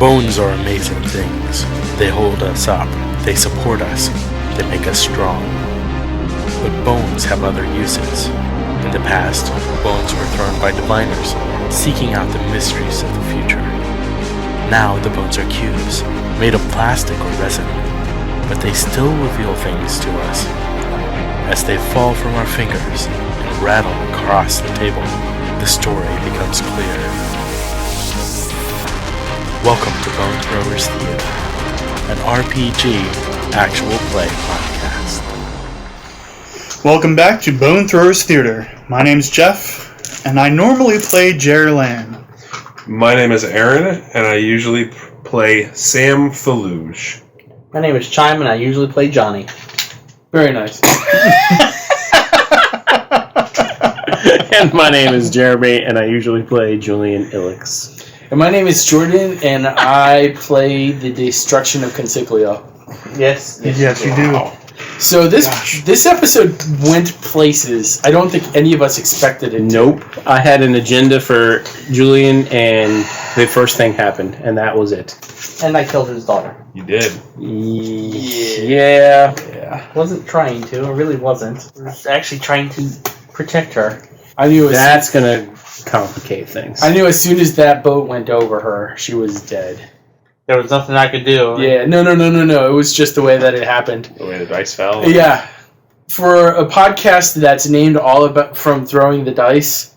Bones are amazing things. They hold us up, they support us, they make us strong. But bones have other uses. In the past, bones were thrown by diviners, seeking out the mysteries of the future. Now the bones are cubes, made of plastic or resin, but they still reveal things to us. As they fall from our fingers and rattle across the table, the story becomes clear. Welcome to Bone Throwers Theater, an RPG actual play podcast. Welcome back to Bone Throwers Theater. My name's Jeff, and I normally play Jerr Lan. My name is Aaron, and I usually play Sam Feluge. My name is Chime, and I usually play Johnny. Very nice. And my name is Jeremy, and I usually play Julian Illix. And my name is Jordan, and I play the Destruction of Consiglia. Yes, you do. So this episode went places I don't think any of us expected it to. Nope. I had an agenda for Julian, and the first thing happened, and that was it. And I killed his daughter. You did. Yeah. Wasn't trying to. I really wasn't. I was actually trying to protect her. I knew that's going to complicate things. I knew as soon as that boat went over her, she was dead. There was nothing I could do. Yeah, no. It was just the way that it happened. The way the dice fell. Yeah. For a podcast that's named all about from throwing the dice,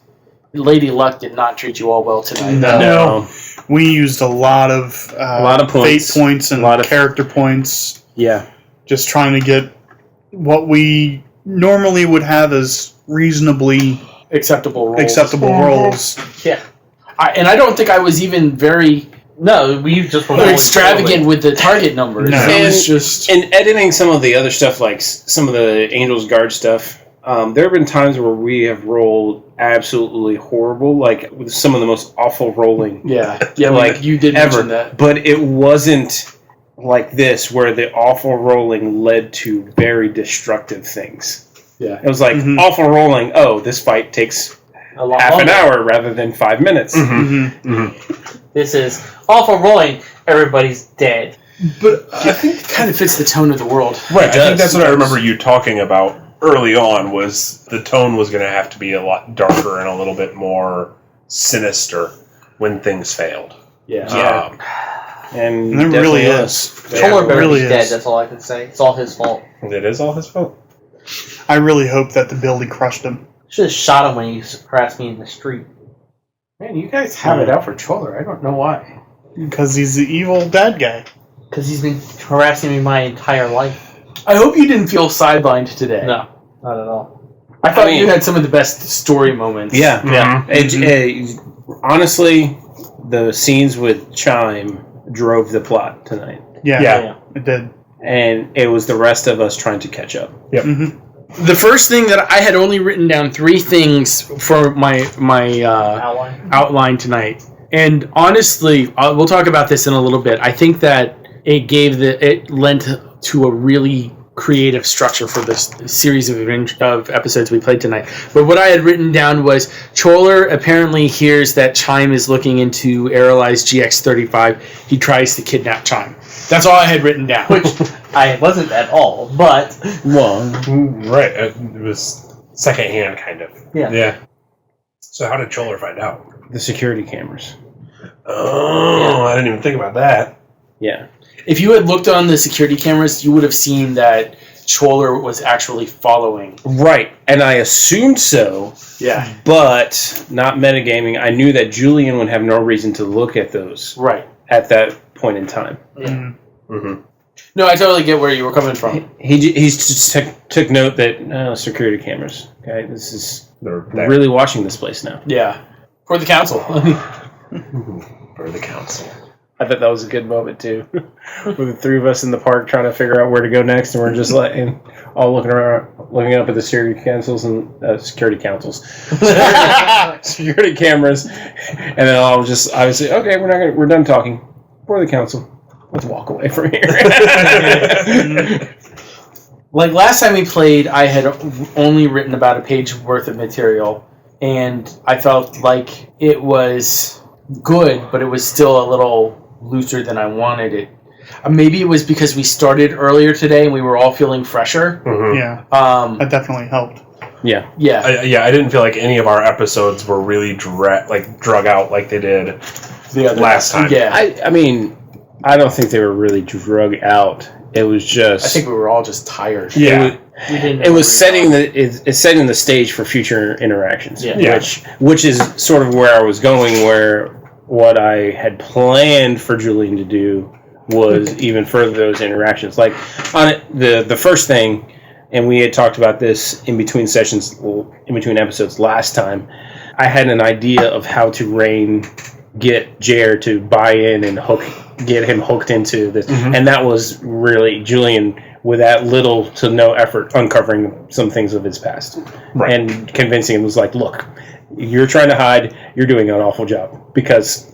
Lady Luck did not treat you all well tonight. No. We used a lot of points. fate points and character points. Yeah. Just trying to get what we normally would have as reasonably acceptable rolls. Yeah. And I don't think I was even very... No, we just were extravagant with the target numbers. No. And, was just... and editing some of the other stuff, like some of the Angel's Guard stuff, there have been times where we have rolled absolutely horrible, like with some of the most awful rolling. Yeah, like you did ever. mention that. But it wasn't like this, where the awful rolling led to very destructive things. Yeah. It was like, awful rolling, oh, this fight takes half an hour rather than 5 minutes. This is awful rolling. Everybody's dead. But I think it kind of fits the tone of the world. Right, I think that's what I remember you talking about early on, was the tone was going to have to be a lot darker and a little bit more sinister when things failed. Yeah. And it really is. Choler really is dead, is. that's all I can say. It's all his fault. It is all his fault. I really hope that the building crushed him. Should have shot him when he harassed me in the street. Man, you guys have it out for Choler. I don't know why. Because he's the evil bad guy. Because he's been harassing me my entire life. I hope you didn't feel sidelined today. No, not at all. I thought you had some of the best story moments. Yeah. Honestly, the scenes with Chime drove the plot tonight. Yeah. It did. And it was the rest of us trying to catch up. Yep. The first thing that I had only written down 3 things for my outline tonight. And honestly, we'll talk about this in a little bit. I think that it lent to a really creative structure for this series of episodes we played tonight. But what I had written down was Choler apparently hears that Chime is looking into Aralai's GX-35. He tries to kidnap Chime. That's all I had written down. Which I wasn't at all, but... Well, right. It was secondhand, kind of. Yeah. So how did Choler find out? the security cameras. Oh, I didn't even think about that. Yeah. If you had looked on the security cameras, you would have seen that Choler was actually following. Right, and I assumed so. Yeah. But, not metagaming, I knew that Julian would have no reason to look at those. Right. At that point in time. Yeah. Mm-hmm. No, I totally get where you were coming from. He just took note that, security cameras. Okay, this is... They're really watching this place now. Yeah. For the council. For the council. I thought that was a good moment, too. With the three of us in the park trying to figure out where to go next, and we're just all looking up at the security cameras, security cameras, and then I was say, okay, we're done talking. For the council, let's walk away from here. Like last time we played, I had only written about a page worth of material, and I felt like it was good, but it was still a little looser than I wanted it. Maybe it was because we started earlier today and we were all feeling fresher. Mhm. Yeah, that definitely helped. Yeah. I didn't feel like any of our episodes were really drug out like they did The other last time. Yeah. I mean, I don't think they were really drug out. It was just. I think we were all just tired. Yeah. We didn't know It what was we setting it's setting the stage for future interactions, Yeah. which is sort of where I was going. Where what I had planned for Julian to do was even further those interactions. Like on it, the first thing, and we had talked about this in between sessions, in between episodes last time. I had an idea of how to get Jerr to buy in and get him hooked into this, and that was really Julian, with that little to no effort, uncovering some things of his past, and convincing him was like, look, you're trying to hide, you're doing an awful job because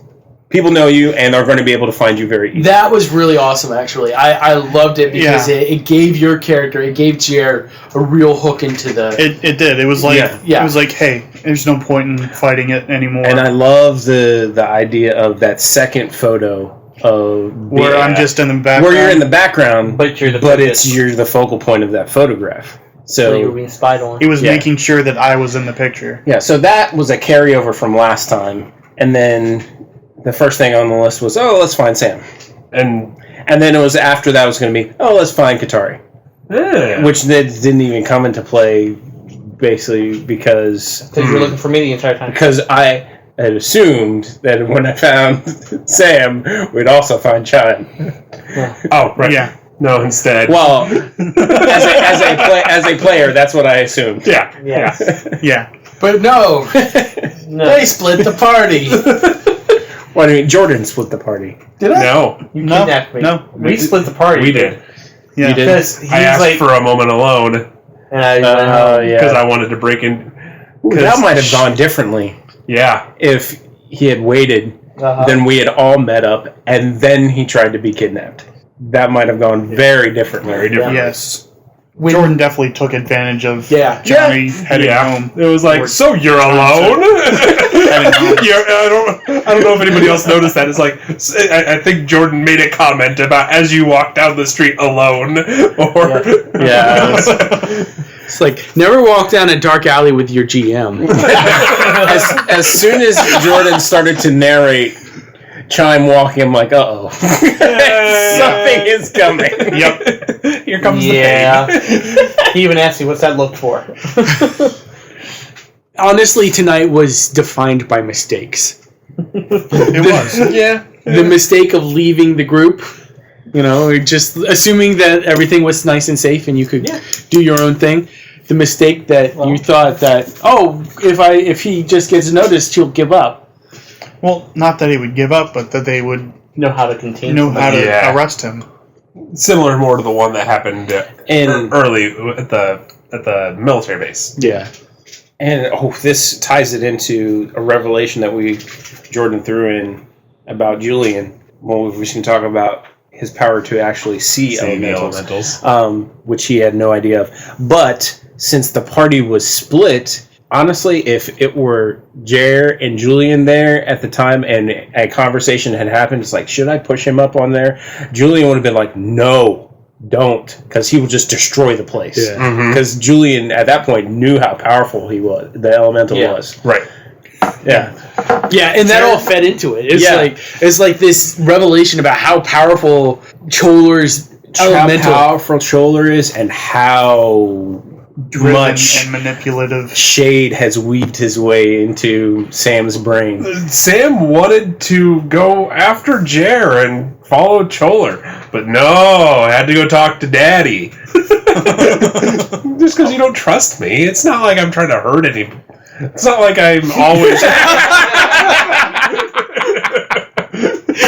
people know you and are going to be able to find you very easily. That was really awesome, actually. I loved it because it gave your character, it gave Jerr a real hook into the... It did. It was like, Yeah. it was like, hey, there's no point in fighting it anymore. And I love the idea of that second photo of where I'm just in the background. where you're in the background, But you're the you're the focal point of that photograph. So you were So being spied on. He was making sure that I was in the picture. yeah, so that was a carryover from last time, and then the first thing on the list was, oh, let's find Sam, And then it was after that was going to be, oh, let's find Katari, which didn't even come into play, basically because Because you were looking for me the entire time. I had assumed that when I found Sam, we'd also find Chime. oh right, Yeah. no, instead, Well, as a player, that's what I assumed. yeah, Yes. Yeah. But no, No. they split the party. Well, I mean, Jordan split the party. Did I? no, You No, kidnapped me. no. We split the party. we did. Yeah. You did? Because he's I asked like... for a moment alone and I went home. Yeah. because I wanted to break in. Ooh, that might have gone differently Yeah, if he had waited. Uh-huh. Then we had all met up, and then he tried to be kidnapped. That might have gone very differently. very different. Yes. Jordan definitely took advantage of Johnny heading home. It was like, so you're alone? I don't know if anybody else noticed that. It's like, I think Jordan made a comment about as you walk down the street alone. Or Yeah. It's like, never walk down a dark alley with your GM. as soon as Jordan started to narrate Chime walking, I'm like, uh-oh. Something is coming. Yep. Here comes Yeah. the pain. He even asked me, what's that look for? Honestly, tonight was defined by mistakes. It was. Yeah. The mistake of leaving the group, just assuming that everything was nice and safe and you could do your own thing. The mistake that you thought that, if he just gets noticed, he'll give up. Well, not that he would give up, but that they would Know how to contain know how to Yeah. arrest him. Similar more to the one that happened early at the military base. Yeah. And this ties it into a revelation that Jordan threw in about Julian. Well, we can talk about his power to actually see elementals, which he had no idea of. But since the party was split, honestly, if it were Jerr and Julian there at the time and a conversation had happened, it's like, should I push him up on there? Julian would have been like, no, don't, because he would just destroy the place. Yeah. Because Julian, at that point, knew how powerful the elemental was. Right. Yeah. Yeah, and that all fed into it. It's like this revelation about how powerful Cholar's elemental... How powerful Cholar is and how Driven much and manipulative. shade has weaved his way into Sam's brain. Sam wanted to go after Jerr and follow Cholar, but no, I had to go talk to Daddy. Just because you don't trust me, it's not like I'm trying to hurt anybody. It's not like I'm always.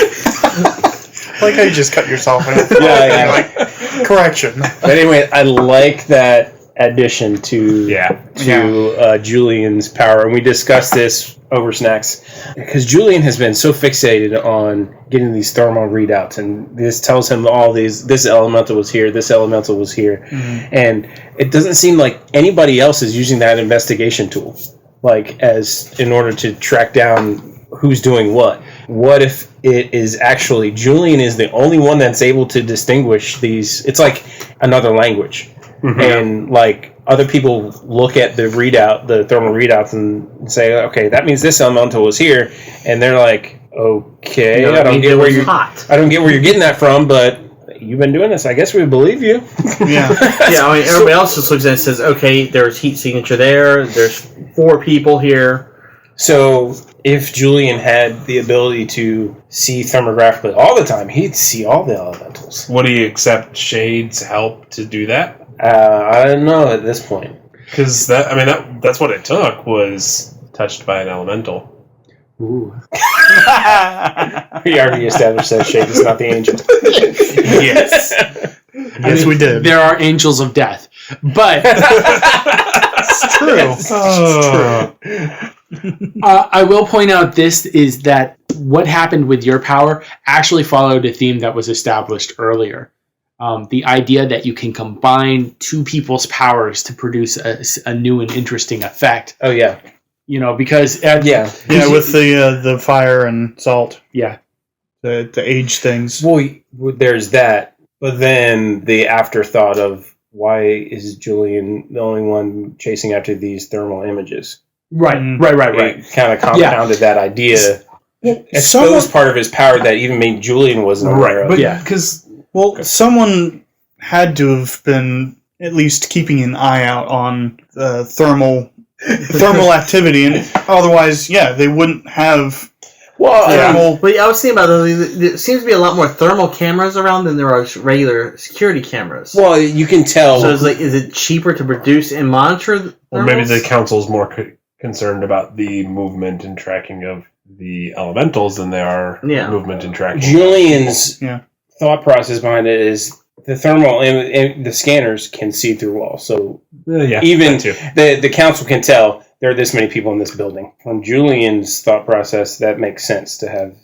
I like how you just cut yourself in. Yeah. Like, correction. But anyway, I like that addition to Yeah. Julian's power, and we discussed this over snacks because Julian has been so fixated on getting these thermal readouts, and this tells him all these. This elemental was here. This elemental was here, and it doesn't seem like anybody else is using that investigation tool, like as in order to track down who's doing what. what if it is actually Julian is the only one that's able to distinguish these? It's like another language, and like other people look at the thermal readouts, and say, okay, that means this elemental was here, and they're like, okay, I don't get where you're getting that from, but you've been doing this. I guess we believe you. Yeah. I mean, everybody else just looks at it and says, okay, there's heat signature there. There's 4 people here. So if Julian had the ability to see thermographically all the time, he'd see all the elementals. Would he accept Shade's help to do that? I don't know at this point. Because that's what it took, was touched by an elemental. Ooh. We already established that Shade is not the angel. Yes. Yes, we did. There are angels of death, but It's true. I will point out this is that what happened with your power actually followed a theme that was established earlier. The idea that you can combine 2 people's powers to produce a new and interesting effect. Oh yeah, because Yeah, with the fire and salt. Yeah. To age things. well, there's that, but then the afterthought of why is Julian the only one chasing after these thermal images? Right. It kind of compounded that idea. Exposed part of his power that even made Julian wasn't aware of. But Yeah. because someone had to have been at least keeping an eye out on the thermal activity, and otherwise, they wouldn't have. Well, Thermal. But I was thinking about there seems to be a lot more thermal cameras around than there are regular security cameras. well, you can tell. So it's like, is it cheaper to produce and monitor the or maybe the thermals? council's more concerned about the movement and tracking of the elementals than they are movement and tracking. Julian's Yeah. thought process behind it is the thermal the scanners can see through walls, so even that too. the council can tell there are this many people in this building. From Julian's thought process, that makes sense to have.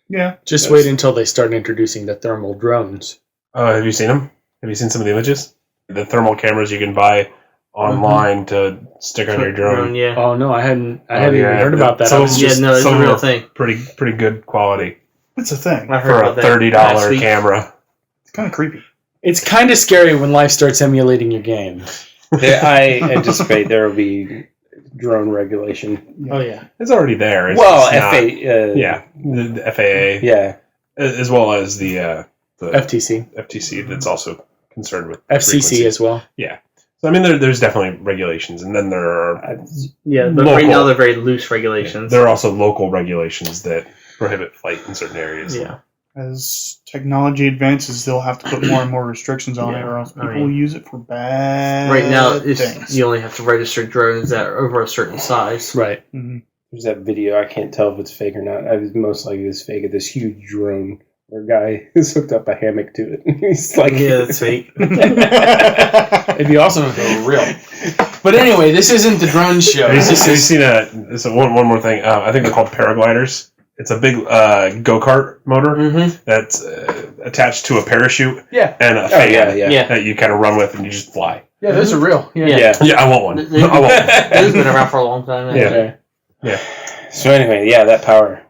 Yeah. Just wait until they start introducing the thermal drones. Have you seen them? Have you seen some of the images? The thermal cameras you can buy online to stick on your drone. Yeah. Oh no, I hadn't even heard about that. Some I of was them just, Yeah, no, it's some a of real them are thing. Pretty good quality That's a thing. I heard for a about that last $30 week. camera. It's kind of creepy. it's kind of scary when life starts emulating your game. I anticipate there will be drone regulation. Oh yeah. It's already there. It's Well, just not- the FAA, yeah. as well as the FTC, FTC that's also concerned with FCC frequency. as well. Yeah. So there's definitely regulations, and then there are Yeah, but right now they're very loose regulations. there are also local regulations that prohibit flight in certain areas. Yeah. As technology advances, they'll have to put more and more restrictions on it, or else people will use it for bad Right now, things. you only have to register drones that are over a certain size. Right. Mm-hmm. There's that video. I can't tell if it's fake or not. I was most likely it's fake of this huge drone where a guy has hooked up a hammock to it. He's like, Yeah, that's fake. It'd be awesome if they were real. But anyway, this isn't the drone show. Have you seen one more thing? I think they're called paragliders. It's a big go-kart motor that's attached to a parachute and a fan Yeah. that you kind of run with and you just fly. Yeah, those are real. Yeah. Yeah, I want one. They've I want one. they've been around for a long time. Yeah. Okay. Yeah, So anyway, that power.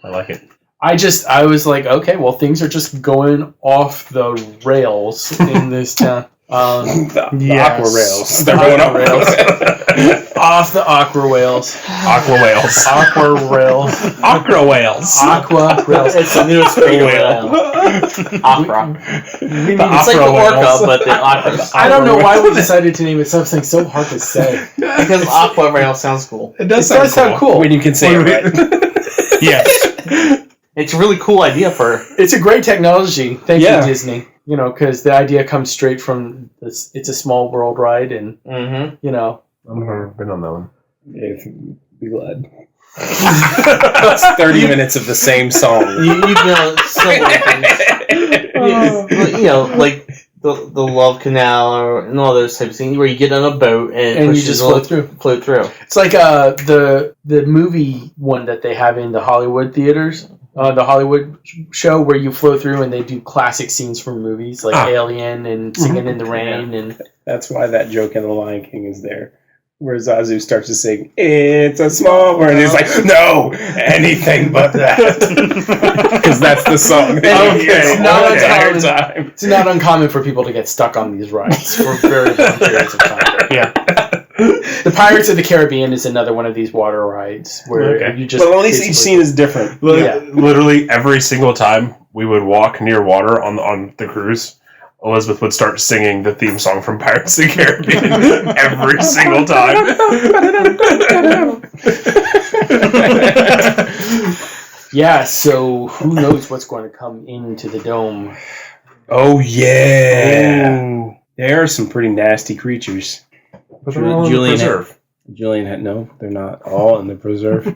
I like it. I was like, okay, well, things are just going off the rails in this town. The aqua rails. They're going off rails. Off the aqua rails. Aqua whales. Aqua rails. Aqua whales. Aqua rails. It's the newest big opera. It's like the orca, but the opera. I don't know why we decided to name it something so hard to say. Because aqua rail sounds cool. It does sound cool. When you can say it right. Yes. It's a really cool idea for. It's a great technology. Thank you, Disney. Because the idea comes straight from this. It's a small world ride, and I've never been on that one. Be glad. It's 30 minutes of the same song. You know similar things. Like the Love Canal and all those types of things where you get on a boat and you just float through. It's like the movie one that they have in the Hollywood theaters. The Hollywood show where you flow through and they do classic scenes from movies like Alien and Singing in the Rain and that's why that joke in The Lion King is there. where Zazu starts to sing, "It's a small world," and he's like, "No, anything but that," because that's the song. It's not uncommon for people to get stuck on these rides for very long periods of time. Yeah. The Pirates of the Caribbean is another one of these water rides where you just. But at least each scene is different. Literally every single time we would walk near water on the cruise, Elizabeth would start singing the theme song from Pirates of the Caribbean every single time. Yeah, so who knows what's going to come into the dome? Oh yeah, Ooh. there are some pretty nasty creatures. But they're all in the preserve. Julian had no, they're not all in the preserve.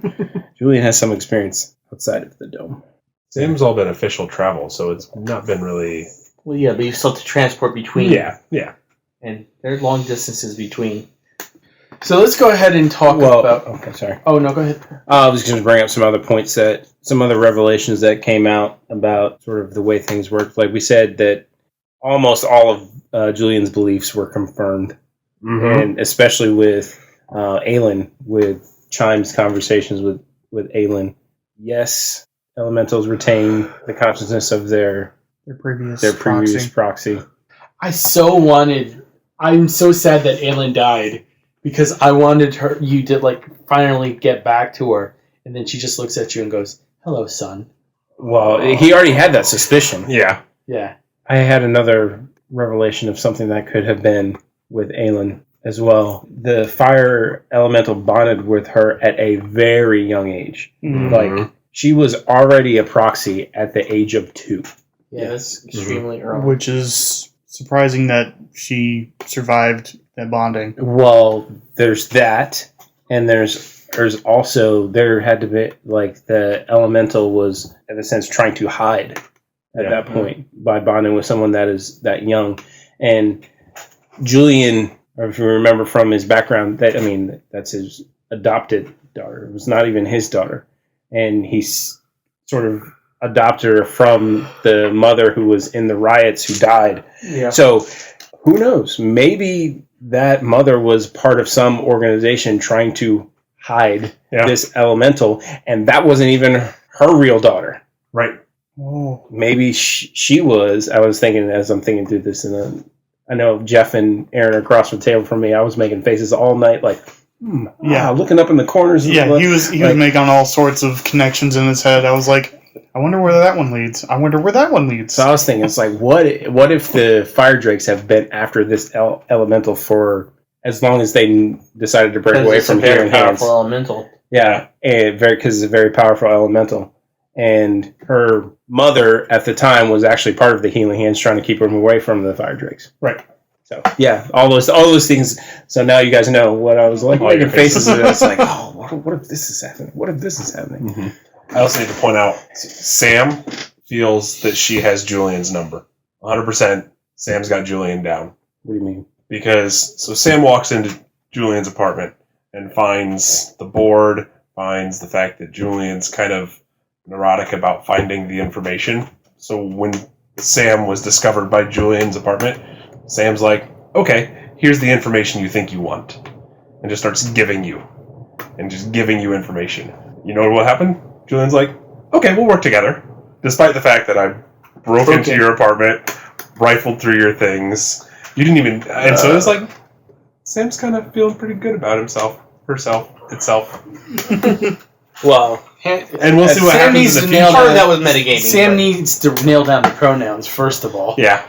Julian has some experience outside of the dome. Sam's all been official travel, so it's not been really. Well, yeah, but you still have to transport between. Yeah. And there are long distances between. So let's go ahead and talk about. Okay, sorry. Oh no, go ahead. I was going to bring up some other points some other revelations that came out about sort of the way things worked. Like we said that almost all of Julian's beliefs were confirmed, and especially with Aelin, with Chime's conversations with Aelin. Yes, elementals retain the consciousness of their previous proxy. I'm so sad that Aelin died because I wanted you to finally get back to her, and then she just looks at you and goes, "Hello, son." Well, he already had that suspicion. Yeah. Yeah. I had another revelation of something that could have been with Aelin as well. The fire elemental bonded with her at a very young age. Mm. Like, she was already a proxy at the age of 2. Yeah, that's extremely early. Which is surprising that she survived that bonding. Well, there's that, and there's also, there had to be, the elemental was, in a sense, trying to hide at that point by bonding with someone that is that young. And Julian, or if you remember from his background, that's his adopted daughter. It was not even his daughter. And he's sort of adopted her from the mother who was in the riots who died. Yeah. So who knows? Maybe that mother was part of some organization trying to hide this elemental, and that wasn't even her real daughter. Right. Oh. Maybe she was. I was thinking as I'm thinking through this, and I know Jeff and Aaron are across the table from me. I was making faces all night, looking up in the corners. Yeah, he was making all sorts of connections in his head. I was like, I wonder where that one leads. I wonder where that one leads. So I was thinking, it's like, what if the fire drakes have been after this elemental for as long as they decided to break away from Healing Hands? Powerful elemental. Yeah, because it's a very powerful elemental. And her mother at the time was actually part of the Healing Hands, trying to keep them away from the fire drakes. Right. So yeah, all those things. So now you guys know what I was like. Making faces. It's like, oh, what if this is happening? What if this is happening? Mm-hmm. I also need to point out, Sam feels that she has Julian's number. 100%. Sam's got Julian down. What do you mean? Because Sam walks into Julian's apartment and finds the board, finds the fact that Julian's kind of neurotic about finding the information. So when Sam was discovered by Julian's apartment, Sam's like, okay, here's the information you think you want. And just starts giving you information. You know what will happen? Julian's like, okay, we'll work together. Despite the fact that I broke into your apartment, rifled through your things. You didn't even... And so it's like, Sam's kind of feeling pretty good about itself. Well... And we'll see what Sam happens in the future. Part of that was metagaming. Sam needs to nail down the pronouns, first of all. Yeah.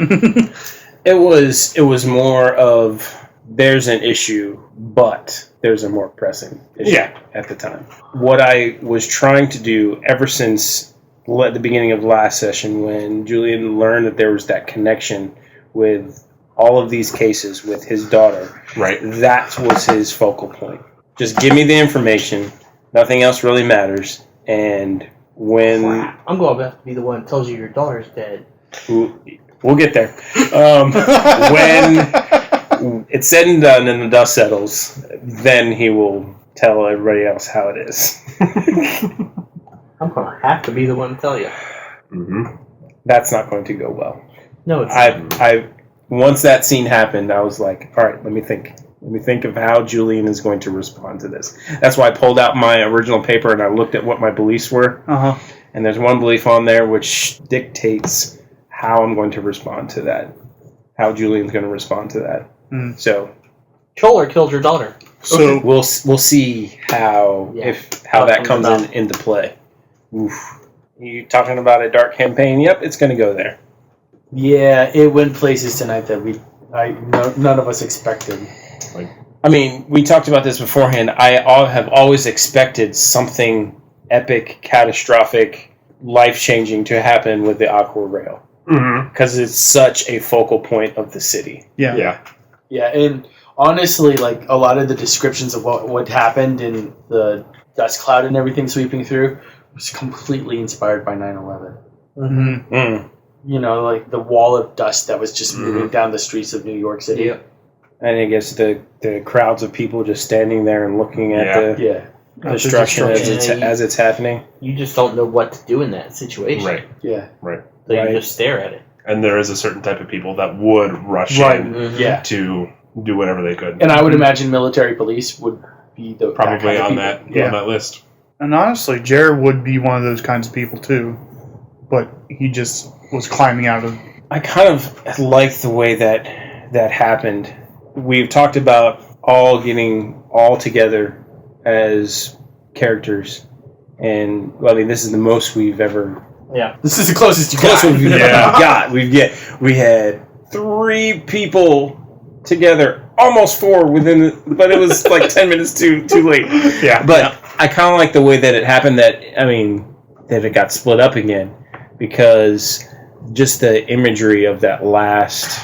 It was more of, there's an issue, but there's a more pressing issue at the time. What I was trying to do ever since the beginning of last session, when Julian learned that there was that connection with all of these cases with his daughter, right? That was his focal point. Just give me the information. Nothing else really matters. And when... I'm going to have to be the one that tells you your daughter's dead. We'll get there. When it's said and done and the dust settles, then he will tell everybody else how it is. I'm going to have to be the one to tell you. Mm-hmm. That's not going to go well. No, it's not. Once that scene happened, I was like, all right, let me think. Let me think of how Julian is going to respond to this. That's why I pulled out my original paper and I looked at what my beliefs were. Uh-huh. And there's one belief on there which dictates how I'm going to respond to that. How Julian's going to respond to that. So, Choler killed your daughter. So we'll see how How that it comes comes into play. Oof. You talking about a dark campaign? Yep, it's going to go there. Yeah, it went places tonight that none of us expected. I mean, we talked about this beforehand. I have always expected something epic, catastrophic, life-changing to happen with the Aqua Rail. Because it's such a focal point of the city. yeah. Yeah, and honestly, like, a lot of the descriptions of what happened in the dust cloud and everything sweeping through was completely inspired by 9/11. Mm-hmm. You know, like the wall of dust that was just moving down the streets of New York City. Yep. And I guess the crowds of people just standing there and looking at the destruction as it's happening. You just don't know what to do in that situation. Right. Yeah. So you just stare at it. And there is a certain type of people that would rush in Yeah. to do whatever they could. And I would imagine military police would be the Probably that on kind of that on that list. And honestly, Jerr would be one of those kinds of people too, but he just was climbing out of. I kind of like the way that happened. We've talked about all getting all together as characters, and I mean this is the most we've ever. Yeah. This is the closest you Close got. we've got. We had 3 people together, almost 4 but it was like 10 minutes too late. Yeah. But I kind of like the way that it happened. That it got split up again, because just the imagery of that last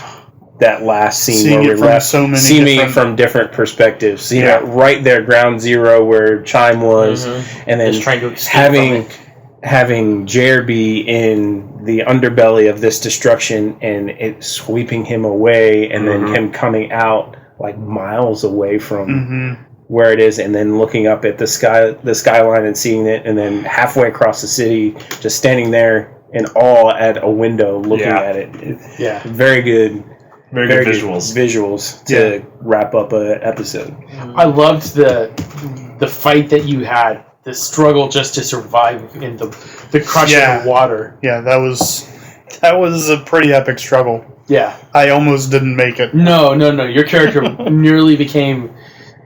scene Seeing where it we from left, so many seeing it different- from different perspectives, seeing it right there, ground zero where Chime was, and then Just trying to escape from it. having Jerr be in the underbelly of this destruction and it sweeping him away, and then him coming out like miles away from where it is, and then looking up at the skyline and seeing it, and then halfway across the city, just standing there in awe at a window looking at it. Yeah. Very good. Very good visuals to wrap up an episode. I loved the fight that you had, the struggle just to survive in the crushing water. Yeah, that was a pretty epic struggle. Yeah. I almost didn't make it. No. Your character nearly became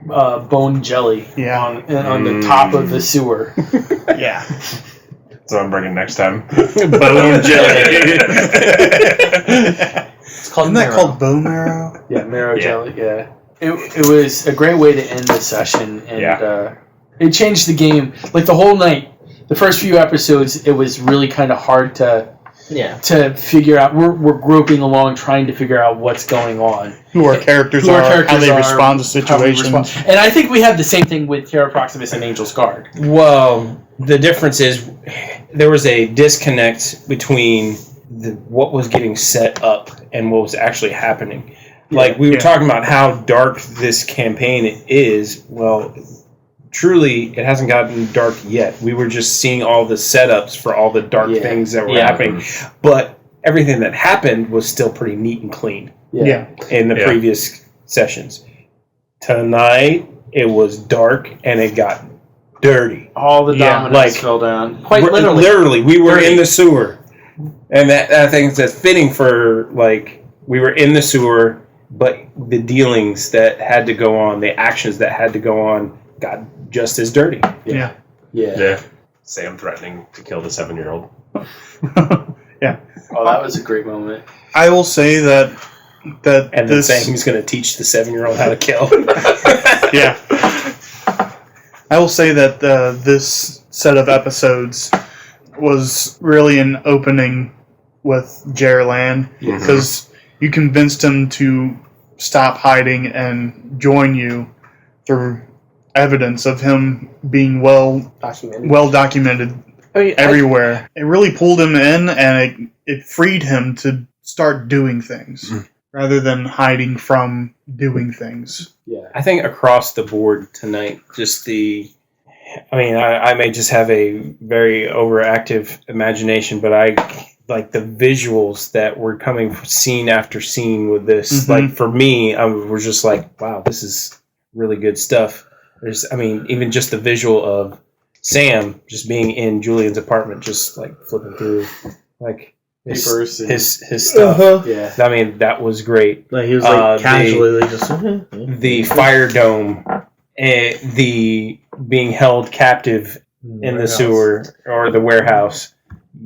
bone jelly on the top of the sewer. Yeah. So I'm bringing next time. Bone jelly. Isn't that called bone marrow? Yeah, marrow jelly. Yeah. It was a great way to end the session, and it changed the game. Like the whole night, the first few episodes, it was really kind of hard to figure out. We're groping along, trying to figure out what's going on. Who our characters are, how they respond to situations. And I think we had the same thing with Terra Proximus and Angel's Guard. Well, the difference is there was a disconnect between what was getting set up and what was actually happening. Like, we were talking about how dark this campaign is. Well, truly, it hasn't gotten dark yet. We were just seeing all the setups for all the dark things that were happening. But everything that happened was still pretty neat and clean in the previous sessions. Tonight, it was dark and it got dirty. All the dominoes fell down. Quite literally. Literally, we were in the sewer. And that I think that's fitting for, like, we were in the sewer, but the dealings that had to go on, the actions that had to go on, got just as dirty. Yeah. Sam threatening to kill the 7-year-old. Yeah. Oh, that was a great moment. I will say that And then saying he's going to teach the 7-year-old how to kill. Yeah. I will say that this set of episodes was really an opening with Jerr Lan, because you convinced him to stop hiding and join you through evidence of him being well documented everywhere. It really pulled him in, and it freed him to start doing things rather than hiding from doing things. Yeah. I think across the board tonight, I may just have a very overactive imagination, but like the visuals that were coming scene after scene with this. Mm-hmm. Like for me, I was just like, wow, this is really good stuff. Even just the visual of Sam just being in Julian's apartment, just like flipping through like Papers and- his stuff. Uh-huh. Yeah. I mean, that was great. Like he was like casually just The fire dome, the being held captive in the sewer or the warehouse.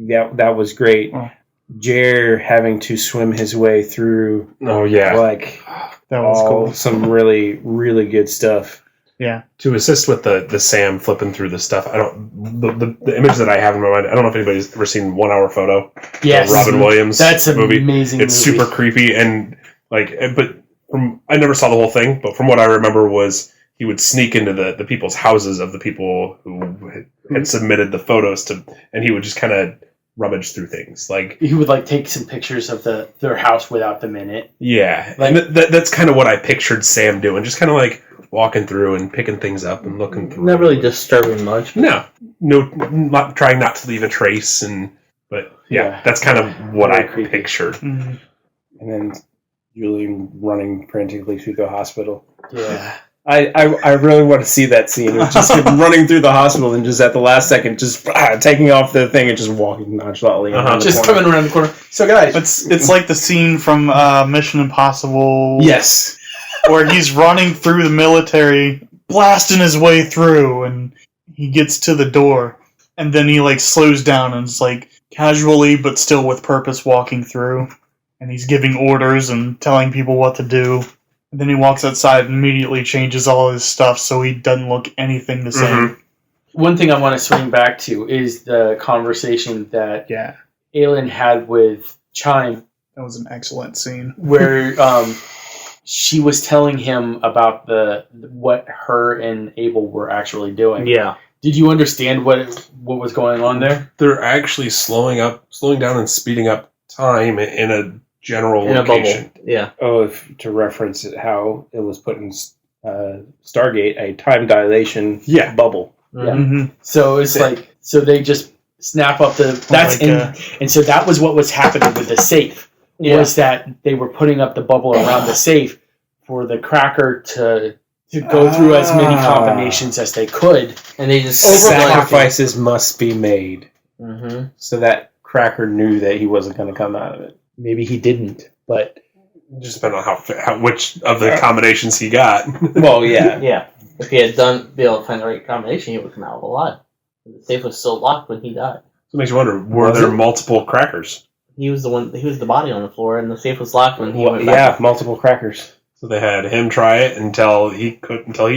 That was great. Oh. Jerr having to swim his way through, Oh yeah. like That was cool. some really, really good stuff. Yeah. To assist with the Sam flipping through the stuff, I don't the image that I have in my mind. I don't know if anybody's ever seen 1 Hour Photo. Yes. The Robin Williams. That's an movie. amazing It's movie. super creepy and like, but I never saw the whole thing. But from what I remember was he would sneak into the people's houses of the people who had submitted the photos to, and he would just kind of rummage through things like. He would like take some pictures of their house without them in it. Yeah, Like- and that's kind of what I pictured Sam doing, just kind of like walking through and picking things up and looking through. not really disturbing much. No, not trying not to leave a trace, but Yeah. that's kind of what Very I creepy. pictured. Mhm. And then Julian running frantically through the hospital. Yeah. I really want to see that scene of just him running through the hospital and just at the last second just taking off the thing and just walking nonchalantly around the Just corner. coming around the corner. So guys, It's like the scene from Mission Impossible. Yes. Where he's running through the military, blasting his way through, and he gets to the door, and then he like slows down and is like casually but still with purpose walking through, and he's giving orders and telling people what to do. And then he walks outside and immediately changes all his stuff so he doesn't look anything the same. one thing I want to swing back to is the conversation that Yeah, Aelin had with Chime, that was an excellent scene. where she was telling him about what her and Abel were actually doing. Yeah. Did you understand what was going on there? They're actually slowing down and speeding up time in a general In a location. bubble. Yeah. Oh, to reference it, how it was put in Stargate, a time dilation bubble. Yeah. Mm-hmm. So it's like, so they just snap up and so that was what was happening with the safe. Yeah. Was that they were putting up the bubble around the safe for the cracker to go through as many combinations as they could. And they just Sacrifices must be made. Mm-hmm. So that Cracker knew that he wasn't going to come out of it. Maybe he didn't, but Just depending on how which of the combinations he got. Well, yeah. Yeah. If he had been able to find the right combination, he would come out alive. The safe was still locked when he died. So it makes you wonder, were Was there it? multiple crackers? He was the body on the floor, and the safe was locked when he Well, went yeah, back. multiple crackers. So they had him try it until he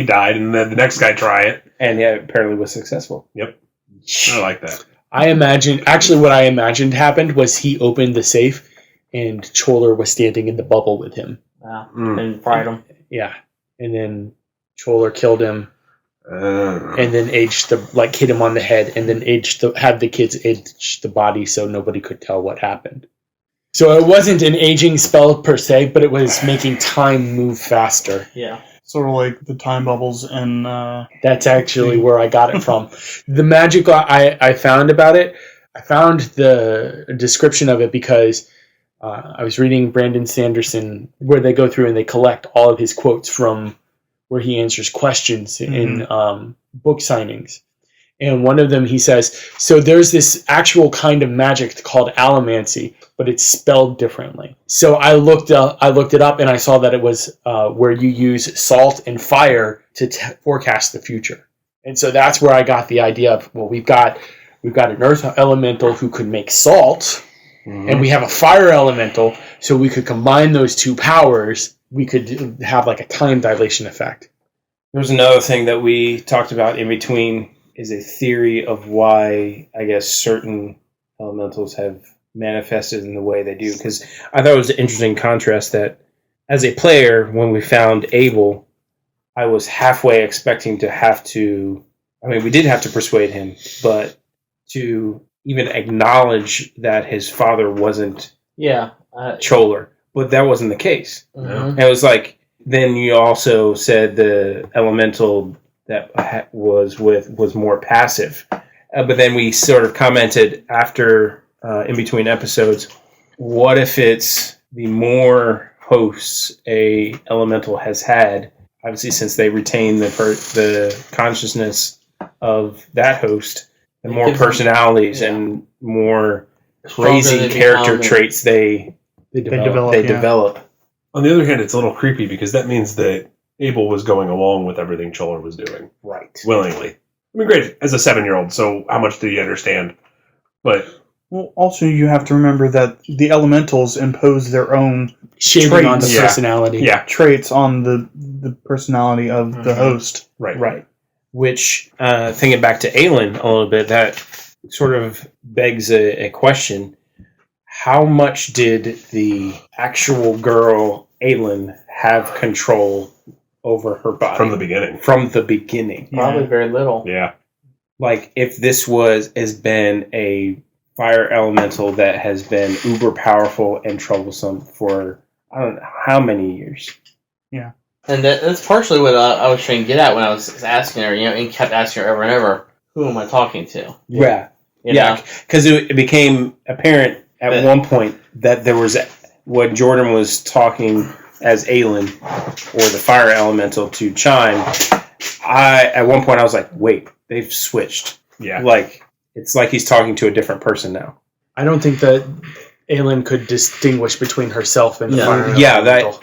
died, and then the next guy try it. And yeah, apparently was successful. I like that. what I imagined happened was he opened the safe and Choler was standing in the bubble with him. Wow. Mm. And fried him. Yeah. And then Choler killed him and then hit him on the head and then had the kids age the body so nobody could tell what happened. So it wasn't an aging spell per se, but it was making time move faster. Yeah. Sort of like the time bubbles in... That's actually where I got it from. The magic I found about it, I found the description of it because I was reading Brandon Sanderson, where they go through and they collect all of his quotes from where he answers questions in book signings. And one of them, he says, so there's this actual kind of magic called allomancy, but it's spelled differently. So I looked it up, and I saw that it was where you use salt and fire to forecast the future. And so that's where I got the idea of, well, we've got an earth elemental who could make salt, and we have a fire elemental, so we could combine those two powers. We could have like a time dilation effect. There was another thing that we talked about in between is a theory of why, I guess, certain elementals have manifested in the way they do. Because I thought it was an interesting contrast that as a player, when we found Abel, I was halfway expecting to have to... I mean, we did have to persuade him, but to even acknowledge that his father wasn't Yeah. Choler. But that wasn't the case. Mhm. And it was like, then you also said the elemental that was more passive. But then we sort of commented after in between episodes, what if it's the more hosts a elemental has had, obviously since they retain the consciousness of that host, the more personalities and more crazy character traits they develop. On the other hand, it's a little creepy because that means that Abel was going along with everything Choller was doing. Right. Willingly. I mean, great, as a 7-year-old, so how much do you understand? But... Well, also you have to remember that the elementals impose their own Shaving on the traits. personality. Yeah. Traits on the personality of the host. Right. Which, thinking back to Aelin a little bit, that sort of begs a question. How much did the actual girl, Aelin, have control over her body? From the beginning. From the beginning. Probably very little. Yeah. Like, if this has been a fire elemental that has been uber powerful and troublesome for, I don't know, how many years? Yeah. And that's partially what I was trying to get at when I was asking her, and kept asking her over and over, who am I talking to? Yeah. You know? Because it became apparent at one point that there was, when Jordan was talking as Aelin, or the fire elemental, to Chime, at one point I was like, wait, they've switched. Yeah. Like, it's like he's talking to a different person now. I don't think that Aelin could distinguish between herself and the fire Yeah, elemental.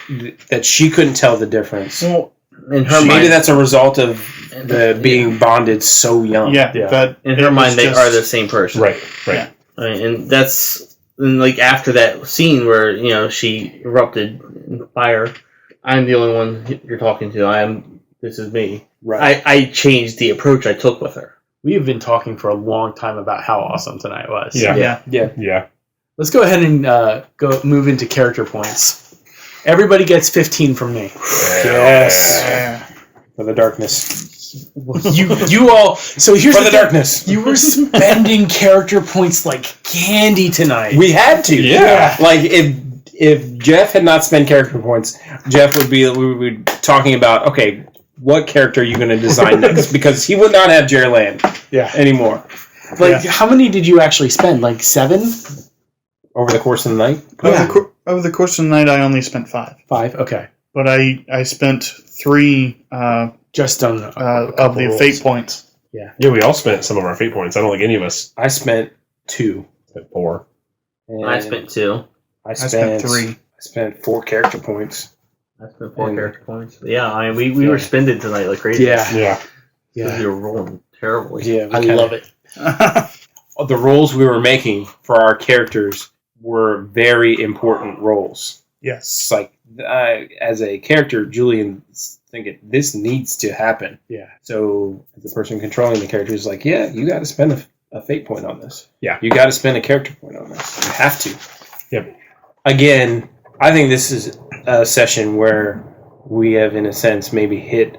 that she couldn't tell the difference. Well, In her Maybe mind, that's a result of the being bonded so young. yeah. That in her mind, they are the same person. Right. I mean, and that's like after that scene where she erupted in fire. I'm the only one you're talking to. This is me. Right. I changed the approach I took with her. We have been talking for a long time about how awesome tonight was. Yeah. Yeah. Let's go ahead and go move into character points. Everybody gets 15 from me. Yes. For the darkness. You all. So here's For the thing. darkness. You were spending character points like candy tonight. We had to. Yeah. Like, if Jeff had not spent character points, Jeff would be talking about, okay, what character are you going to design next? Because he would not have Jerr Lan anymore. Like, how many did you actually spend? Like 7? Over the course of the night? Over the course of the night, I only spent 5. 5? Okay. But I spent 3 Just on of the rolls. fate points. Yeah, we all spent some of our fate points. I don't think any of us I spent 2. spent 4. And I spent 2. I spent 3. I spent 4 character points. I spent 4 character points. Yeah, I mean, we were spending tonight like crazy. Yeah. Because we were rolling terribly. Yeah, I love it. The roles we were making for our characters were very important roles. Yes. It's like, as a character, Julian thinking, this needs to happen. Yeah. So the person controlling the character is like, yeah, you got to spend a fate point on this. Yeah. You got to spend a character point on this. You have to. Yep. Again, I think this is a session where we have, in a sense, maybe hit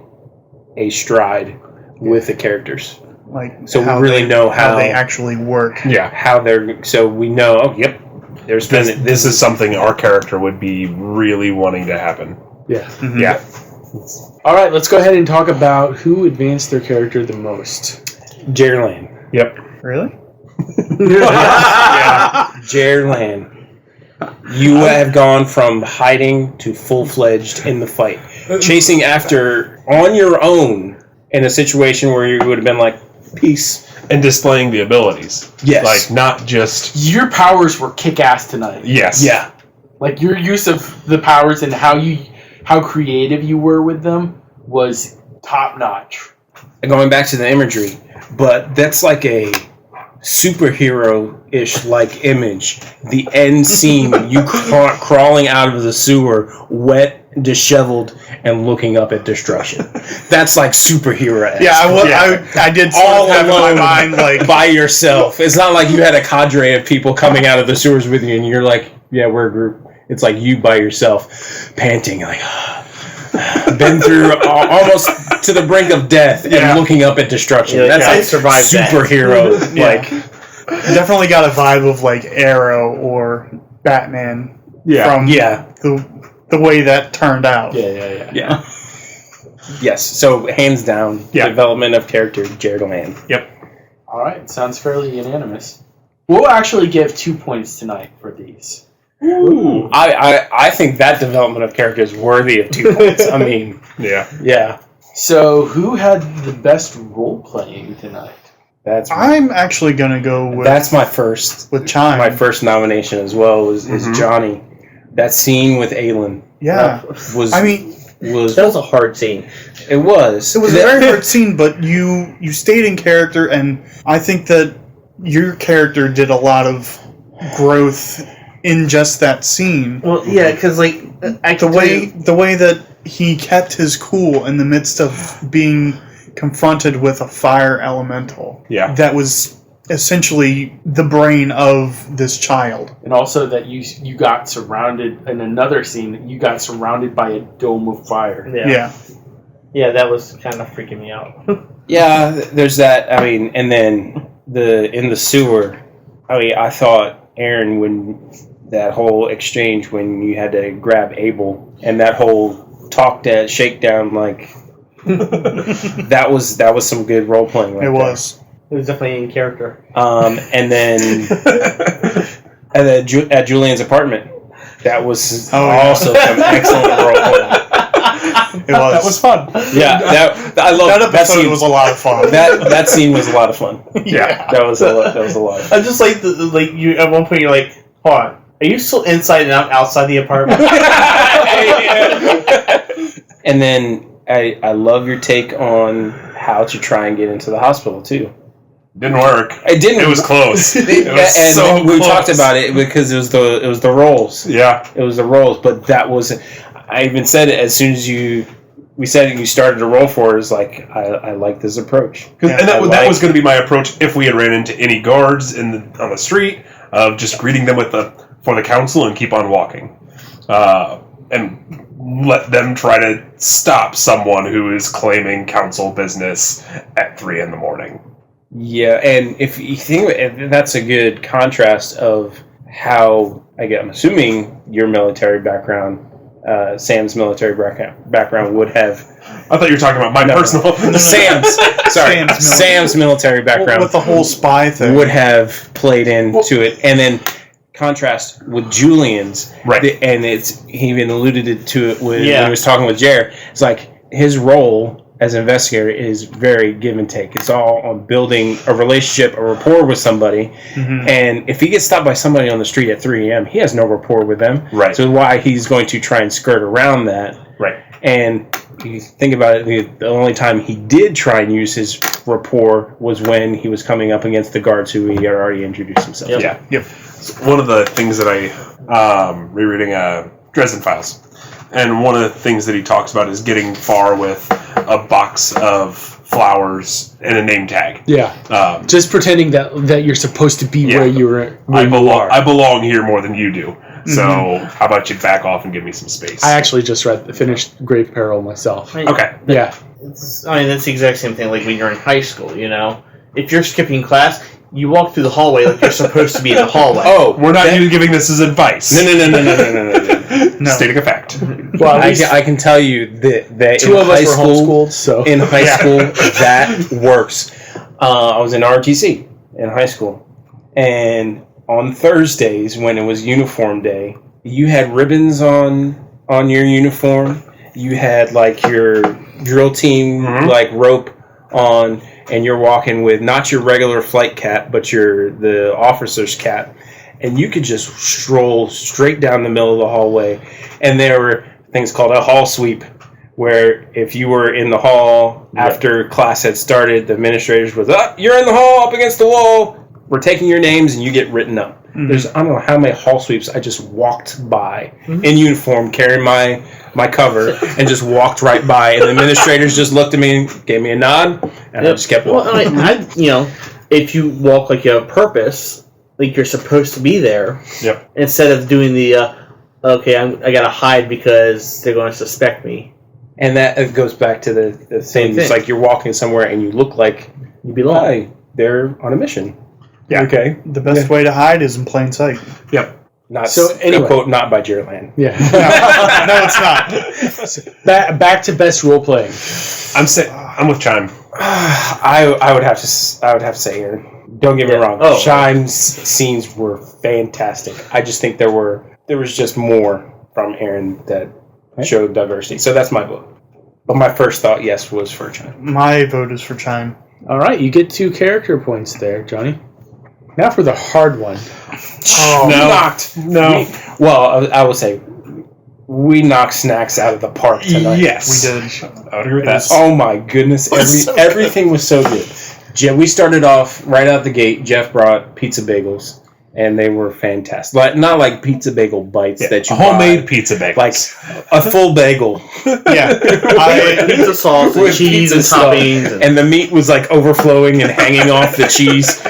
a stride with the characters. Like, So we really know how they actually work. Yeah. how they're. So we know. Oh, yep. There's been This is something our character would be really wanting to happen. Yeah. Mhm. Yeah. All right, let's go ahead and talk about who advanced their character the most. Jerr Lan. Yep. Really? Jerr Lan. You have gone from hiding to full-fledged in the fight. Chasing after on your own in a situation where you would have been like, peace. And displaying the abilities. Yes. Like, not just... Your powers were kick-ass tonight. Yes. Yeah. Like, your use of the powers and how creative you were with them was top-notch. Going back to the imagery, but that's like a superhero-ish like image. The end scene, you crawling out of the sewer, wet, disheveled, and looking up at destruction. That's like superhero-esque. Yeah, I did sort All of have in my alone mind, like, by yourself. It's not like you had a cadre of people coming out of the sewers with you and you're like, yeah, we're a group. It's like you by yourself, panting, like, been through almost to the brink of death and looking up at destruction. Yeah, That's I like survived that. superhero. Yeah. Like, definitely got a vibe of, like, Arrow or Batman from yeah. the way that turned out. Yeah. Yes. So hands down, development of character, Jerr Lan. Yep. All right, sounds fairly unanimous. We'll actually give 2 points tonight for these. Ooh. I think that development of character is worthy of 2 points. I mean, yeah. So, who had the best role playing tonight? I'm actually gonna go with That's my first Chime. My first nomination as well is Johnny. That scene with Aelin. Yeah. Was that was a hard scene. It was. It was a very hard scene, but you stayed in character, and I think that your character did a lot of growth in just that scene. Well, yeah, because like the way that he kept his cool in the midst of being confronted with a fire elemental. Yeah. That was essentially the brain of this child. And also that you got surrounded, in another scene, you got surrounded by a dome of fire. Yeah, that was kind of freaking me out. Yeah, there's that. I mean, and then in the sewer, I mean, I thought Aaron, when that whole exchange when you had to grab Abel and that whole shakedown, like that was some good role playing. Right It was. It was definitely in character. And then at Julian's apartment, that was also some excellent role playing. It was. That was fun. Yeah, I love that episode. That scene Was a lot of fun. That scene was a lot of fun. Yeah, that was a lot of fun. I'm just like you. At one point, you're like, "Hold on, are you still inside and out outside the apartment?" And then I love your take on how to try and get into the hospital too. Didn't work. It didn't. It was close. It was and so we close. talked about it because it was the rolls. Yeah, it was the rolls. But that was. I even said it as soon as we said it. You started to roll for it. It's like I like this approach. and that was going to be my approach if we had ran into any guards on the street, of just greeting them for the council and keep on walking, and let them try to stop someone who is claiming council business at 3 a.m. Yeah, and if you think that's a good contrast of how I'm assuming your military background, Sam's military background would have. I thought you were talking about my personal. Sam's military background with the whole spy thing would have played into it, and then contrast with Julian's, right? And he even alluded to it when he was talking with Jerr. It's like his role as an investigator is very give and take. It's all on building a relationship, a rapport with somebody. Mm-hmm. And if he gets stopped by somebody on the street at 3 a.m., he has no rapport with them. Right. So why he's going to try and skirt around that. Right. And you think about it, the only time he did try and use his rapport was when he was coming up against the guards who he had already introduced himself to. Yeah. Yep. So one of the things that rereading Dresden Files, and one of the things that he talks about is getting far with a box of flowers and a name tag. Yeah. Just pretending that you're supposed to be where you are. I belong here more than you do. So how about you back off and give me some space? I actually just finished Grave Peril myself. Okay. Yeah. That's the exact same thing like when you're in high school, you know? If you're skipping class, you walk through the hallway like you're supposed to be in the hallway. Oh, we're not even giving this as advice. No. Stating a fact. Well, I can tell you that two of us were homeschooled, so in high school that works. I was in ROTC in high school, and on Thursdays when it was uniform day, you had ribbons on your uniform. You had like your drill team like rope on, and you're walking with not your regular flight cap, but the officer's cap. And you could just stroll straight down the middle of the hallway. And there were things called a hall sweep, where if you were in the hall after class had started, the administrators was, you're in the hall up against the wall. We're taking your names, and you get written up. There's, I don't know how many hall sweeps I just walked by in uniform, carrying my cover, and just walked right by. And the administrators just looked at me and gave me a nod, and I just kept walking. Well, if you walk like you have purpose, like you're supposed to be there. Yep. Instead of doing the, I gotta hide because they're going to suspect me. And that goes back to the same thing. It's like you're walking somewhere and you look like you belong. Hey, they're on a mission. Yeah. Okay. The best way to hide is in plain sight. Yep. Not so anyway. Quote, not by Jerr Lan. Yeah. No, it's not. Back to best role playing. I'm with Chime. I would have to say Aaron. Don't get me wrong. Oh. Chime's scenes were fantastic. I just think there was just more from Aaron that showed diversity. So that's my vote. But my first thought, yes, was for Chime. My vote is for Chime. All right, you get 2 character points there, Johnny. Now for the hard one. Oh, No. I will say, we knocked snacks out of the park tonight. Yes. We did. I would agree with that. Oh my goodness! Everything was so good. We started off right out the gate. Jeff brought pizza bagels, and they were fantastic. Not like pizza bagel bites that you homemade buy, pizza bagels. like a full bagel. Yeah. Pizza sauce and With cheese pizza and sauce. toppings. And the meat was like overflowing and hanging off the cheese.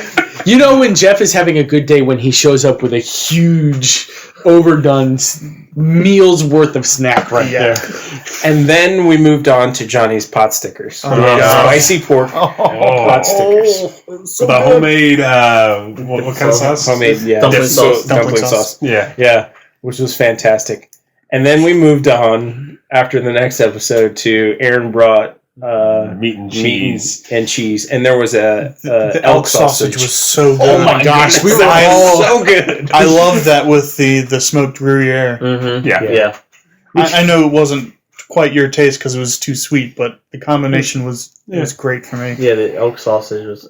You know when Jeff is having a good day when he shows up with a huge, overdone meal's worth of snack right there. And then we moved on to Johnny's pot stickers. Oh, yeah. Spicy pork pot stickers. So the homemade, what kind of sauce? Homemade, yeah. Dumpling dip- sauce. Dumpling sauce. Yeah. Yeah, which was fantastic. And then we moved on after the next episode to Aaron brought Meat and cheese. and cheese, and there was The elk sausage was so good. Oh my gosh, we were all so good. I love that with the smoked Gruyere. Mm-hmm. Yeah. Yeah. I know it wasn't quite your taste because it was too sweet, but the combination was great for me. Yeah, the elk sausage was.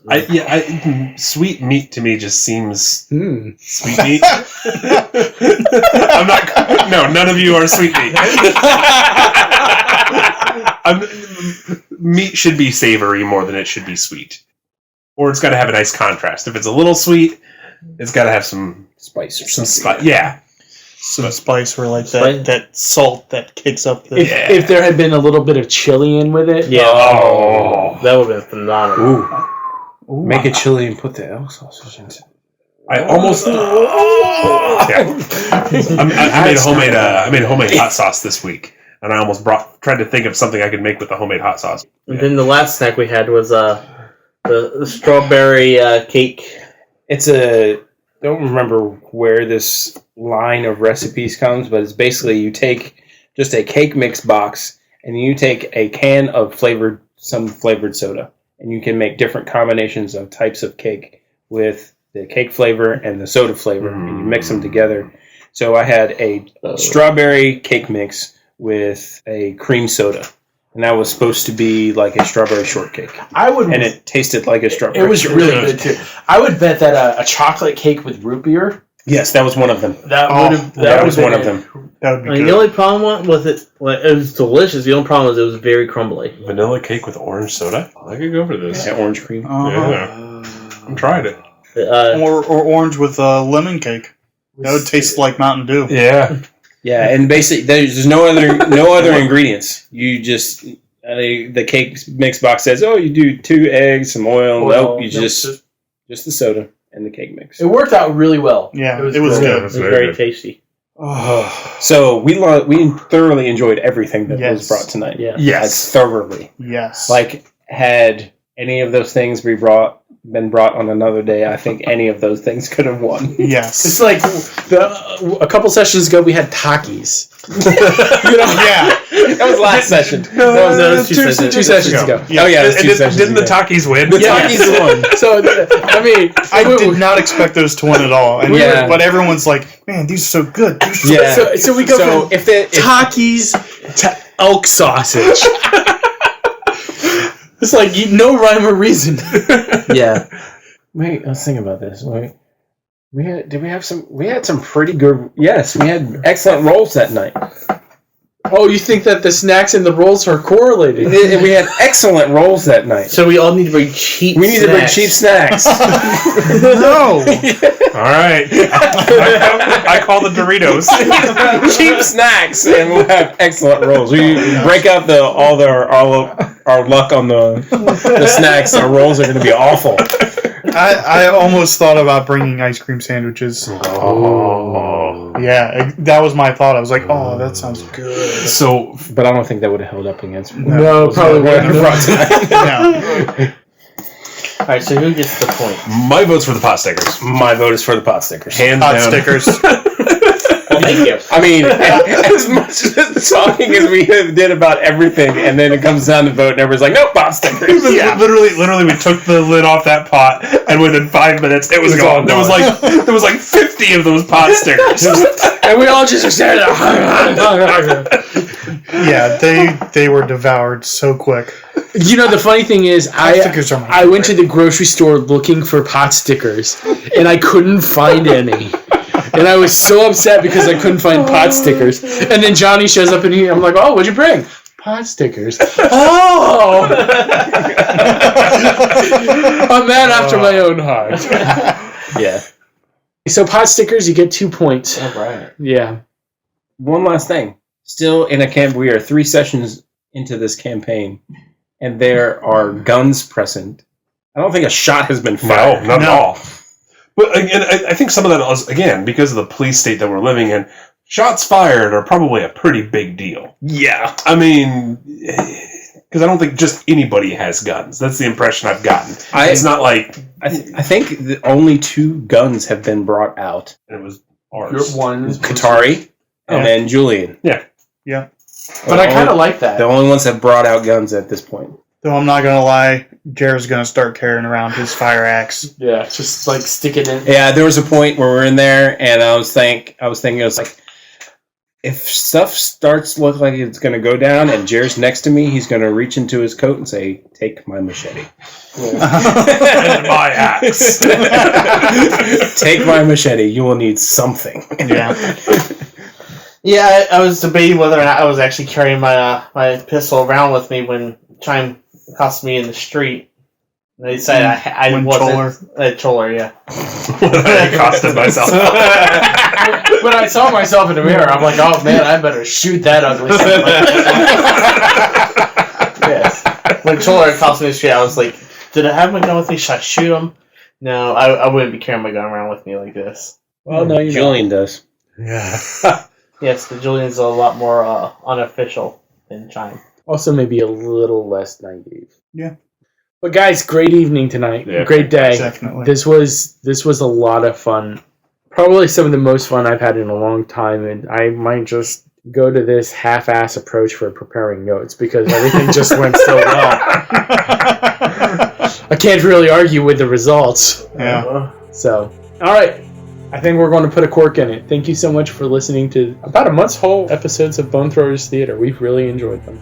Sweet meat to me just seems Mm. sweet meat. I'm not. No, none of you are sweet meat. Meat should be savory more than it should be sweet, or it's got to have a nice contrast. If it's a little sweet, it's got to have some Spice or some something. spice. Yeah, Some spice or like Spice? that salt that kicks up the. If there had been a little bit of chili in with it. Yeah. Oh. That would have been phenomenal. Ooh. Make it chili and put the elk sausage into it. I almost. I made a homemade hot sauce this week, and I almost tried to think of something I could make with the homemade hot sauce. And then the last snack we had was the strawberry cake. It's don't remember where this line of recipes comes, but it's basically you take just a cake mix box and you take a can of some flavored soda, and you can make different combinations of types of cake with the cake flavor and the soda flavor, and you mix them together. So I had a strawberry cake mix with a cream soda, and that was supposed to be like a strawberry shortcake, and it tasted like a strawberry. It was really good too. I would bet that a chocolate cake with root beer. Yes, that was one of them. That was one of them. That would be The good. only problem with it, it was delicious. The only problem was it was very crumbly. Vanilla cake with orange soda. I could go for this. Yeah, orange cream. Yeah, I'm trying it. Or orange with lemon cake. That would taste like Mountain Dew. Yeah. Yeah, and basically there's no other ingredients. You just the cake mix box says, "Oh, you do 2 eggs, some oil, no, you just the soda and the cake mix." It worked out really well. Yeah, It was it was good. good. It was very tasty. So we thoroughly enjoyed everything that was brought tonight. Yeah. Yes. Like, thoroughly. Yes. Like, had any of those things been brought on another day, I think any of those things could have won. Yes. It's like a couple sessions ago we had Takis. Yeah. That was last session. That was Two sessions ago. Yeah. Oh yeah, it was 2 sessions Didn't ago. the Takis win? The Yeah. Takis won. So I mean, I did not expect those to win at all. And Yeah. but everyone's like, man, these are so good. These are Yeah. So we go from if Takis to elk sausage. It's like no rhyme or reason. Yeah. Wait, let's think about this. Wait. We had some pretty good. Yes, we had excellent rolls that night. Oh, you think that the snacks and the rolls are correlated? We had excellent rolls that night. So we all need to bring cheap. We need to bring cheap snacks. No. All right. I call the Doritos. Cheap snacks, and we'll have excellent rolls. We break out all our luck on the snacks. Our rolls are going to be awful. I almost thought about bringing ice cream sandwiches. Oh. Yeah, that was my thought. I was like, oh, that sounds good. So, But I don't think that would have held up against. No, probably wouldn't. Yeah. All right. So who gets the point? my vote's for the pot stickers. My vote is for the pot stickers. Hands Hot down. stickers. Thank you. I mean, as much talking as we did about everything, and then it comes down to vote, and everyone's like, "Nope, pot stickers." Literally, we took the lid off that pot, and within 5 minutes, it was gone. There was like 50 of those pot stickers, and we all just said, Yeah, they were devoured so quick. You know, the funny thing is, stickers are my I went to the grocery store looking for pot stickers, and I couldn't find any. And I was so upset because I couldn't find pot stickers. And then Johnny shows up in here. I'm like, "Oh, what'd you bring?" "Pot stickers." Oh! A man after my own heart. Yeah. So pot stickers, you get 2 points. All right. Yeah. One last thing. Still in a camp, we are 3 sessions into this campaign, and there are guns present. I don't think a shot has been fired. No, not at all. But again, I think some of that is, again, because of the police state that we're living in, shots fired are probably a pretty big deal. Yeah. I mean, because I don't think just anybody has guns. That's the impression I've gotten. It's not like... I think the only 2 guns have been brought out. It was ours. One. Katari and then Julian. Yeah. But I kind of like that. The only ones that have brought out guns at this point. Though I'm not gonna lie, Jer's gonna start carrying around his fire axe. Yeah, just like stick it in. Yeah, there was a point where we're in there, and I was thinking, it was like, if stuff starts to look like it's going to go down, and Jer's next to me, he's going to reach into his coat and say, "Take my machete." And my axe. Take my machete. You will need something. Yeah. Yeah, I was debating whether or not I was actually carrying my my pistol around with me when Chime accosted me in the street. And they said I wasn't. Choller, yeah. I accosted myself. When I saw myself in the mirror, I'm like, "Oh man, I better shoot that ugly son of a-" Yes. When Choller accosted me in the street, I was like, "Did I have my gun with me? Should I shoot him?" No, I wouldn't be carrying my gun around with me like this. Well, no, you Julian does. Yeah. Yes, the Julian's a lot more unofficial than Chime. Also, maybe a little less naive. Yeah. But guys, great evening tonight. Yeah, great day. Definitely. This was a lot of fun. Probably some of the most fun I've had in a long time, and I might just go to this half-ass approach for preparing notes because everything just went so well. I can't really argue with the results. Yeah. So, all right. I think we're going to put a cork in it. Thank you so much for listening to about a month's whole episodes of Bone Throwers Theater. We've really enjoyed them.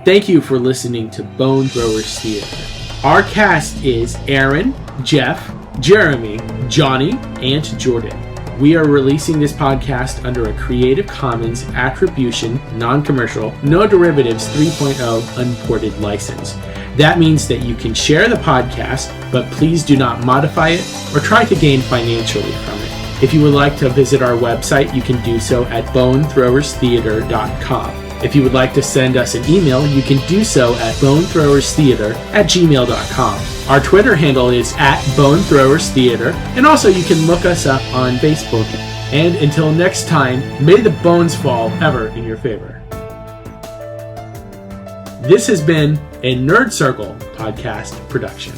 Thank you for listening to Bone Throwers Theater. Our cast is Aaron, Jeff, Jeremy, Johnny, and Jordan. We are releasing this podcast under a Creative Commons Attribution, Non-Commercial, No Derivatives 3.0 Unported license. That means that you can share the podcast, but please do not modify it or try to gain financially from it. If you would like to visit our website, you can do so at bonethrowerstheater.com. If you would like to send us an email, you can do so at bonethrowerstheater@gmail.com. Our Twitter handle is @bonethrowerstheater, and also you can look us up on Facebook. And until next time, may the bones fall ever in your favor. This has been a Nerd Circle podcast production.